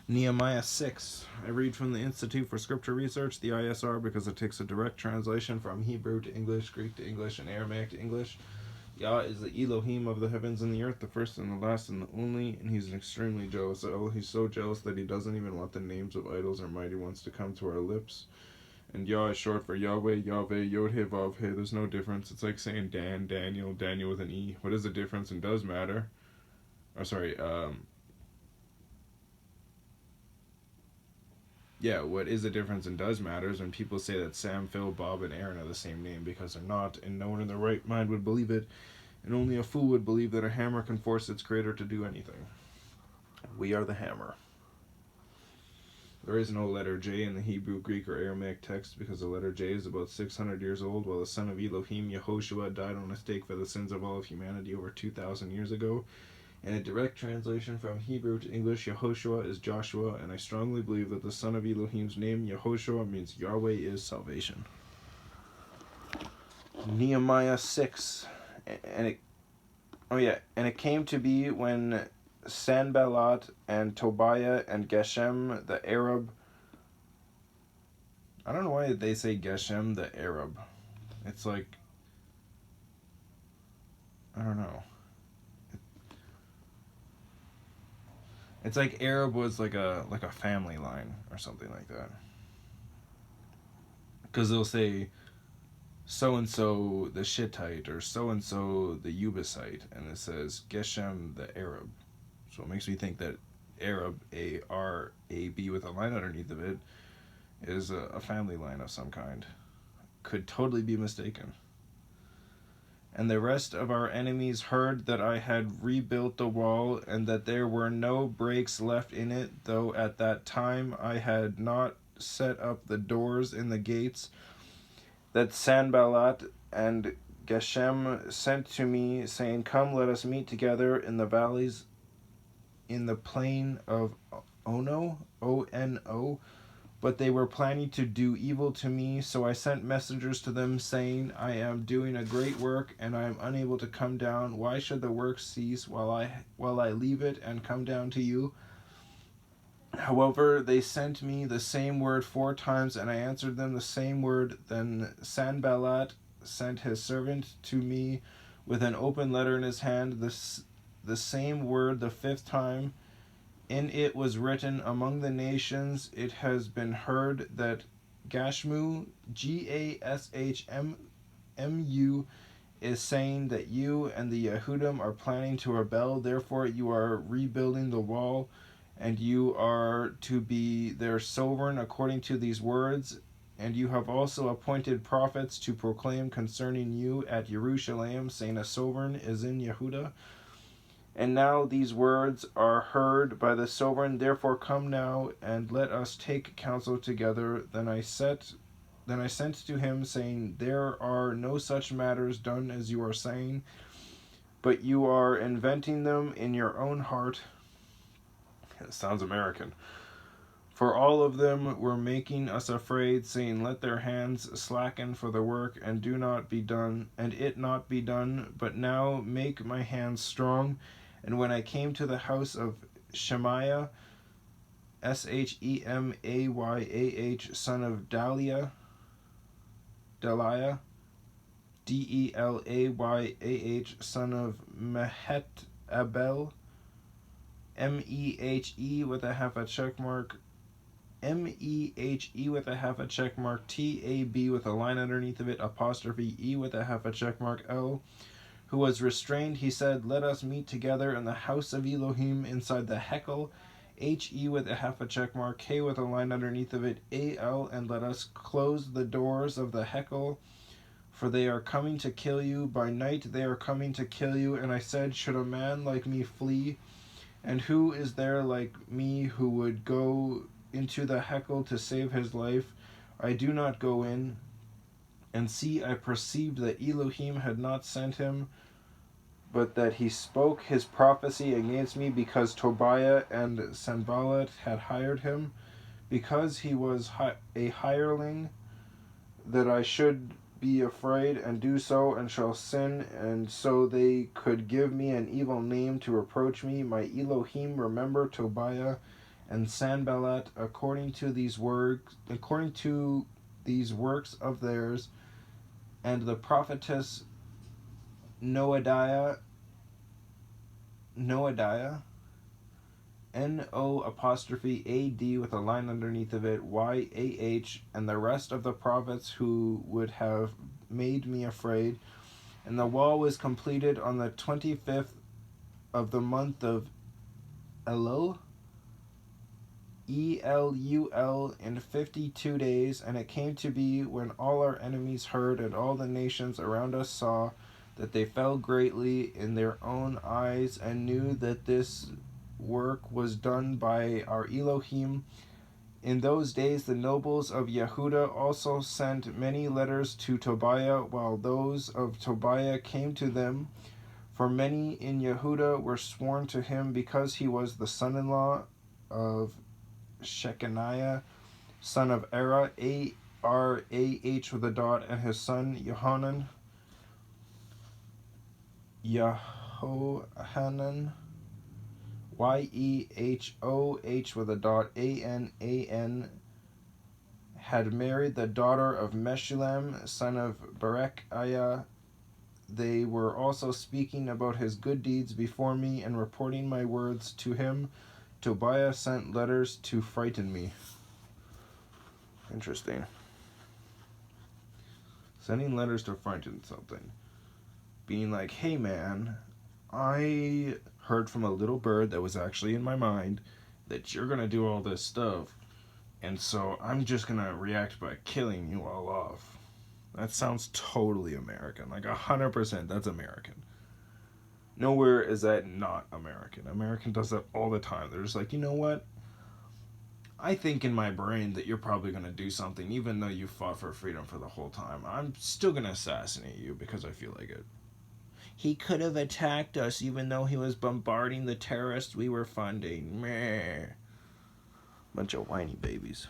Nehemiah 6. I read from the Institute for Scripture Research, the ISR, because it takes a direct translation from Hebrew to English, Greek to English, and Aramaic to English. Yah is the Elohim of the heavens and the earth, the first and the last and the only, and he's an extremely jealous El. He's so jealous that he doesn't even want the names of idols or mighty ones to come to our lips. And Yah is short for YahWeh, YahWeh, Yod-He, Vav-He. There's no difference. It's like saying Dan, Daniel, Daniel with an E. What is the difference and does matter? What is the difference and does matter is when people say that Sam, Phil, Bob, and Aaron are the same name, because they're not, and no one in their right mind would believe it, and only a fool would believe that a hammer can force its creator to do anything. We are the hammer. There is no letter J in the Hebrew, Greek, or Aramaic text, because the letter J is about 600 years old, while the son of Elohim, Yehoshua, died on a stake for the sins of all of humanity over 2,000 years ago. And a direct translation from Hebrew to English, Yehoshua is Joshua, and I strongly believe that the son of Elohim's name, Yehoshua, means Yahweh is salvation. Nehemiah 6. And it came to be when Sanballat and Tobiah and Geshem the Arab, I don't know why they say Geshem the Arab. It's like, I don't know. It's like Arab was like a family line or something like that. Because they'll say so-and-so the Shittite or so-and-so the Ubisite, and it says Geshem the Arab. So it makes me think that Arab, A-R-A-B with a line underneath of it, is a family line of some kind. Could totally be mistaken. And the rest of our enemies heard that I had rebuilt the wall, and that there were no breaks left in it, though at that time I had not set up the doors in the gates, that Sanballat and Geshem sent to me, saying, Come, let us meet together in the valleys, in the plain of Ono, O-N-O, but they were planning to do evil to me, so I sent messengers to them, saying, I am doing a great work, and I am unable to come down. Why should the work cease while I leave it and come down to you? However, they sent me the same word 4 times, and I answered them the same word. Then Sanballat sent his servant to me with an open letter in his hand, the same word the 5th time. In it was written, Among the nations it has been heard that Gashmu, Gashmu, is saying that you and the Yehudim are planning to rebel. Therefore you are rebuilding the wall, and you are to be their sovereign according to these words. And you have also appointed prophets to proclaim concerning you at Jerusalem, saying a sovereign is in Yehuda. And now these words are heard by the sovereign. Therefore come now, and let us take counsel together. Then I sent to him, saying, There are no such matters done as you are saying, but you are inventing them in your own heart. It sounds American. For all of them were making us afraid, saying, Let their hands slacken for the work, and it not be done. But now make my hands strong. And when I came to the house of Shemaiah, Shemayah, son of Deliah, Delayah, son of Mehetabel, Mehe with a half a check mark, Mehe with a half a check mark, Tab with a line underneath of it, apostrophe E with a half a check mark, L, who was restrained, he said, Let us meet together in the house of Elohim inside the Hekel, He with a half a check mark, K with a line underneath of it, Al, and let us close the doors of the Hekel, for they are coming to kill you. By night they are coming to kill you. And I said, Should a man like me flee? And who is there like me who would go into the Hekel to save his life? I do not go in. And see, I perceived that Elohim had not sent him, but that he spoke his prophecy against me, because Tobiah and Sanballat had hired him, because he was a hireling, that I should be afraid and do so, and shall sin, and so they could give me an evil name to reproach me. My Elohim remember Tobiah and Sanballat, according to these works of theirs, and the prophetess Noadiah, N-O apostrophe A-D with a line underneath of it, Y-A-H, and the rest of the prophets who would have made me afraid. And the wall was completed on the 25th of the month of Elul, E-L-U-L, in 52 days. And it came to be, when all our enemies heard and all the nations around us saw, that they fell greatly in their own eyes and knew that this work was done by our Elohim. In those days the nobles of Yehuda also sent many letters to Tobiah, while those of Tobiah came to them. For many in Yehuda were sworn to him, because he was the son-in-law of Shechaniah, son of Arah, A-R-A-H with a dot, and his son Yehohanan, Y-E-H-O-H with a dot, A-N-A-N, had married the daughter of Meshullam, son of Berechiah. They were also speaking about his good deeds before me and reporting my words to him. Tobiah sent letters to frighten me. Interesting. Sending letters to frighten something. Being like, hey man, I heard from a little bird that was actually in my mind that you're going to do all this stuff. And so I'm just going to react by killing you all off. That sounds totally American. Like 100% that's American. Nowhere is that not American. American does that all the time. They're just like, you know what? I think in my brain that you're probably going to do something, even though you fought for freedom for the whole time. I'm still going to assassinate you because I feel like it. He could have attacked us even though he was bombarding the terrorists we were funding. Meh. Bunch of whiny babies.